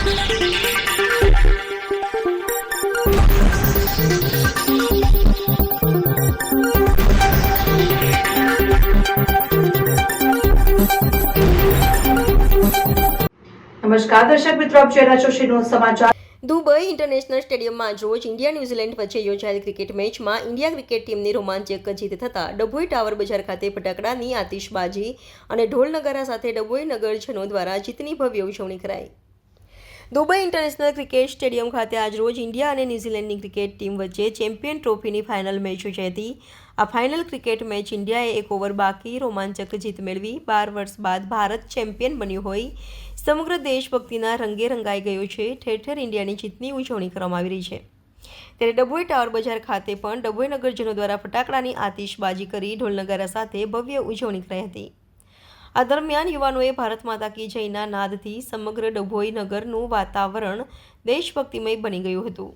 નમસ્કાર દર્શક મિત્રો, આપ જોઈ રહ્યા છો શ્રીનો સમાચાર। દુબઈ ઇન્ટરનેશનલ સ્ટેડિયમમાં રોજ ઇન્ડિયા ન્યૂઝીલેન્ડ વચ્ચે યોજાયેલી ક્રિકેટ મેચમાં ઇન્ડિયા ક્રિકેટ ટીમની રોમાંચક જીત થતાં ડભોઈ ટાવર બજાર ખાતે ફટાકડાની આતિશબાજી અને ઢોલ નગારા સાથે ડભોઈ નગરજનો દ્વારા જીતની ભવ્ય ઉજવણી કરાઈ। દુબઈ ઇન્ટરનેશનલ ક્રિકેટ સ્ટેડિયમ ખાતે આજ રોજ ઇન્ડિયા અને ન્યૂઝીલેન્ડની ક્રિકેટ ટીમ વચ્ચે ચેમ્પિયન ટ્રોફીની ફાઇનલ મેચ યોજાઈ હતી। આ ફાઇનલ ક્રિકેટ મેચ ઇન્ડિયાએ 1 ઓવર બાકી રોમાંચક જીત મેળવી 12 વર્ષ બાદ ભારત ચેમ્પિયન બન્યું હોય સમગ્ર દેશભક્તિના રંગે રંગાઈ ગયો છે। ઠેર ઠેર ઇન્ડિયાની જીતની ઉજવણી કરવામાં આવી રહી છે, ત્યારે ડભોઈ ટાવર બજાર ખાતે પણ ડભોઈ નગરજનો દ્વારા ફટાકડાની આતિશબાજી કરી ઢોલ નગારા સાથે ભવ્ય ઉજવણી કરાઈ હતી। આ દરમિયાન યુવાનોએ ભારત માતા કી જયના નાદથી સમગ્ર ડભોઈ નગરનું વાતાવરણ દેશભક્તિમય બની ગયું હતું।